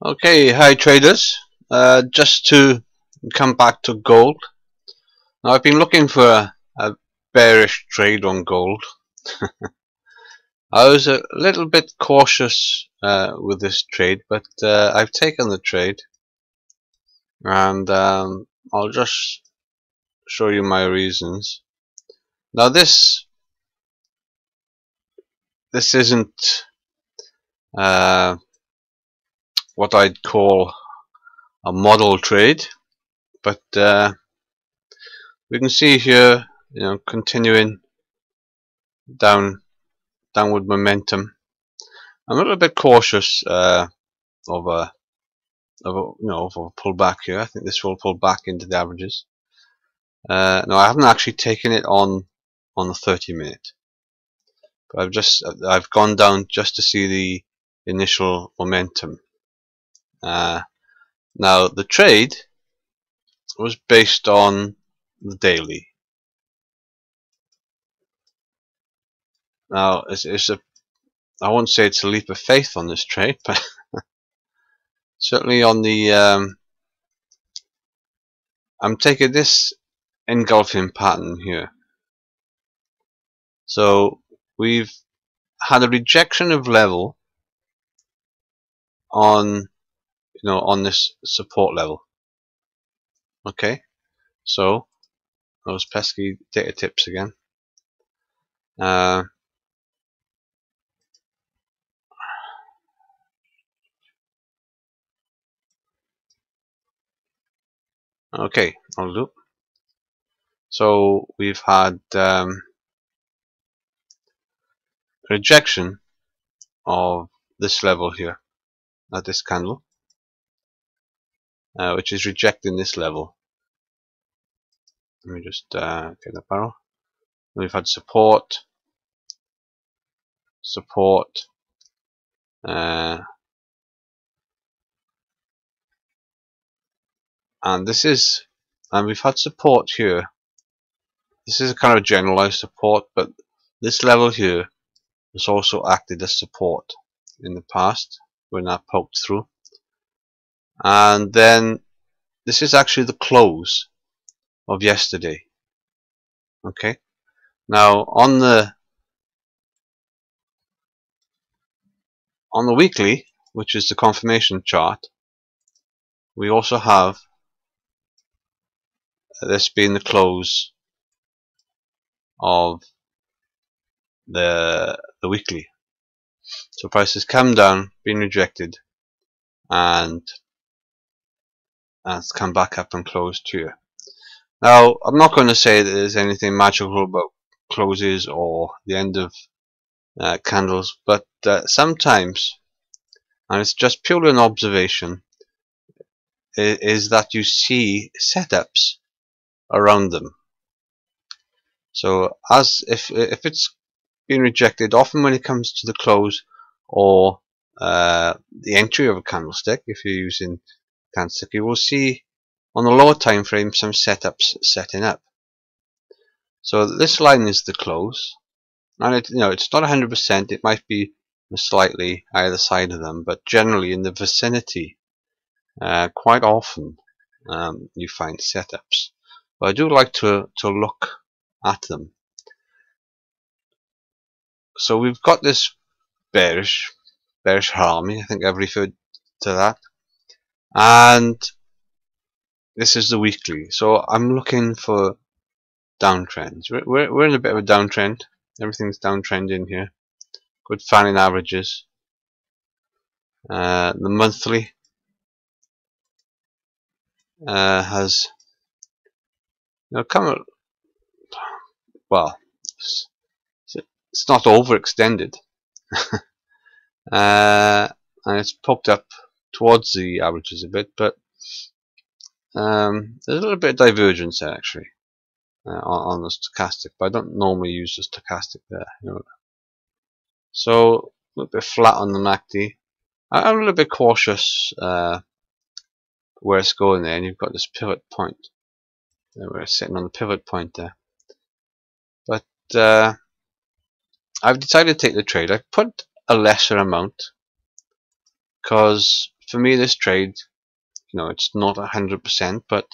Okay, hi traders. Just to come back to gold. Now I've been looking for a bearish trade on gold. I was a little bit cautious with this trade, but I've taken the trade, and I'll just show you my reasons. Now this isn't what I'd call a model trade, but we can see here, continuing downward momentum. I'm a little bit cautious of a pullback here. I think this will pull back into the averages. No, I haven't actually taken it on the 30-minute, but I've gone down just to see the initial momentum. Now the trade was based on the daily. Now I won't say it's a leap of faith on this trade, but certainly on the I'm taking this engulfing pattern here. So we've had a rejection of level on this support level. Okay, so those pesky data tips again. Okay, I'll do. So we've had rejection of this level here at this candle, which is rejecting this level. Let me just get the barrel. We've had support, and we've had support here. This is a kind of generalized support, but this level here has also acted as support in the past when that poked through. And then this is actually the close of yesterday. Okay, now on the weekly, which is the confirmation chart, we also have this being the close of the weekly. So prices come down, been rejected, and it's come back up and closed here. Now I'm not going to say that there's anything magical about closes or the end of candles, but sometimes, and it's just purely an observation, is that you see setups around them. So as if it's been rejected, often when it comes to the close or the entry of a candlestick, if you're using candlestick, you will see on the lower time frame some setups setting up. So this line is the close, and it's not 100%. It might be slightly either side of them, but generally in the vicinity. Quite often you find setups, but I do like to look at them. So we've got this bearish harmony. I think I've referred to that, and this is the weekly. So I'm looking for downtrends. We're in a bit of a downtrend. Everything's downtrending here. Good fanning averages. The monthly has come. Well, it's not overextended, and it's poked up towards the averages a bit, but there's a little bit of divergence there actually on the stochastic, but I don't normally use the stochastic there. So a little bit flat on the MACD. I'm a little bit cautious where it's going there, and you've got this pivot point. We're sitting on the pivot point there, but I've decided to take the trade. I've put a lesser amount because for me, this trade, it's not 100%, but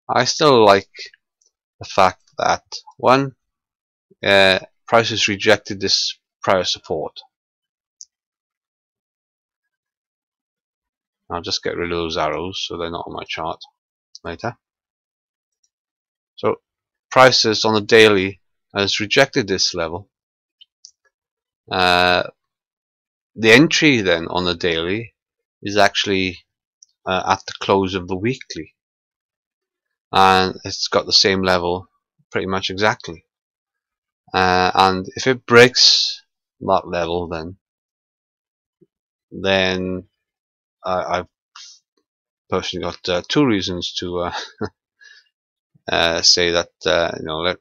I still like the fact that one, price has rejected this prior support. I'll just get rid of those arrows so they're not on my chart later. So prices on the daily has rejected this level. The entry then on the daily is actually at the close of the weekly, and it's got the same level pretty much exactly. And if it breaks that level, then I've personally got two reasons to say that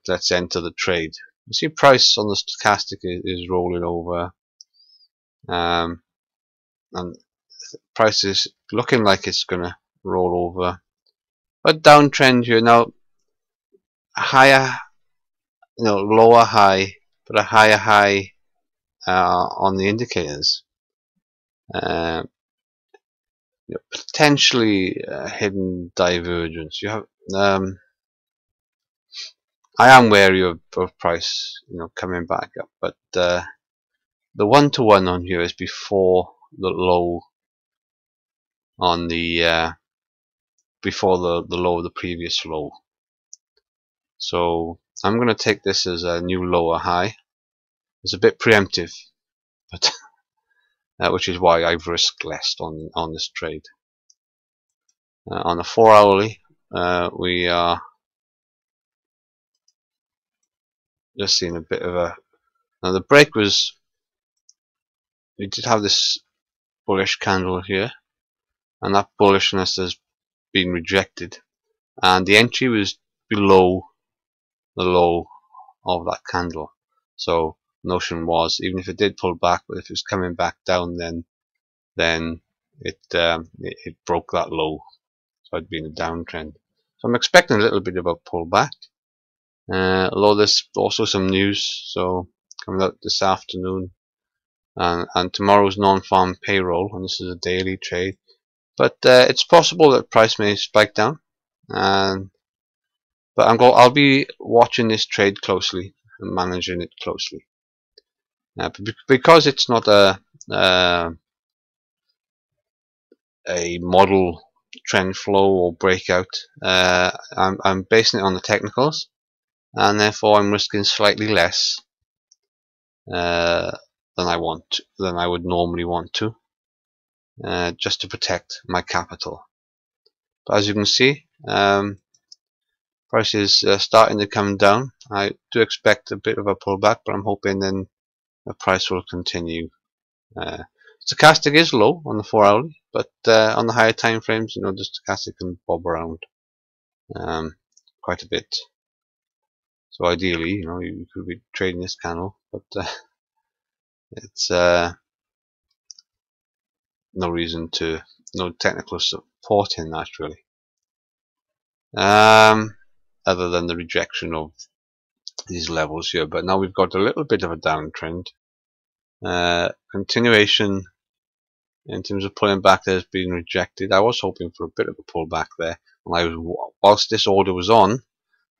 let's enter the trade. You see, price on the stochastic is rolling over, and price is looking like it's going to roll over. But downtrend here now, higher, lower high, but a higher high on the indicators. Potentially hidden divergence. You have. I am wary of price, coming back up, but the 1-to-1 on here is before the low on the before the low of the previous low. So I'm going to take this as a new lower high. It's a bit preemptive, but which is why I've risked less on this trade. On the 4-hourly, we are just seeing a bit of a. Now the break was. We did have this bullish candle here, and that bullishness has been rejected, and the entry was below the low of that candle. So notion was, even if it did pull back, but if it was coming back down, then it broke that low. So it'd been a downtrend. So I'm expecting a little bit of a pullback. Although there's also some news, so coming out this afternoon, and tomorrow's non-farm payroll, and this is a daily trade. But it's possible that price may spike down, but I'll be watching this trade closely and managing it closely. Because it's not a model trend flow or breakout, I'm basing it on the technicals, and therefore I'm risking slightly less than I would normally want to, just to protect my capital. But as you can see, price is starting to come down. I do expect a bit of a pullback, but I'm hoping then the price will continue. Stochastic is low on the 4-hourly, but on the higher time frames, the stochastic can bob around quite a bit. So ideally, you could be trading this candle, but it's no technical support in that really, other than the rejection of these levels here. But now we've got a little bit of a downtrend. Continuation in terms of pulling back there has been rejected. I was hoping for a bit of a pullback there. Whilst this order was on,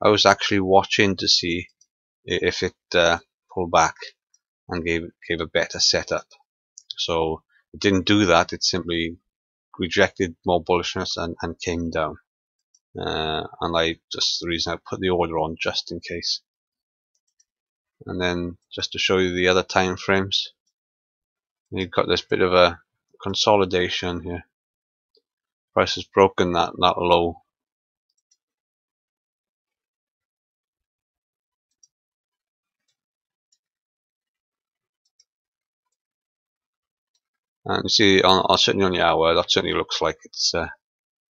I was actually watching to see if it pulled back and gave a better setup. So it didn't do that. It simply rejected more bullishness and came down. And just the reason I put the order on, just in case. And then just to show you the other time frames, you've got this bit of a consolidation here. Price has broken that low. And you see, certainly on the hour, that certainly looks like it's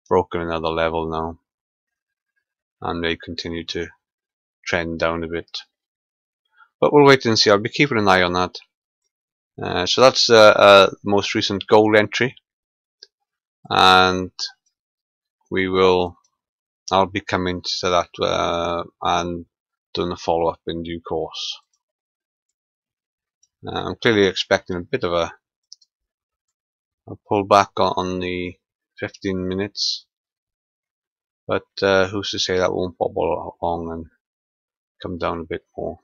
broken another level now, and may continue to trend down a bit. But we'll wait and see. I'll be keeping an eye on that. So that's the most recent gold entry, and I'll be coming to that and doing a follow-up in due course. I'm clearly expecting a bit of I'll pull back on the 15 minutes, but who's to say that won't bubble along and come down a bit more.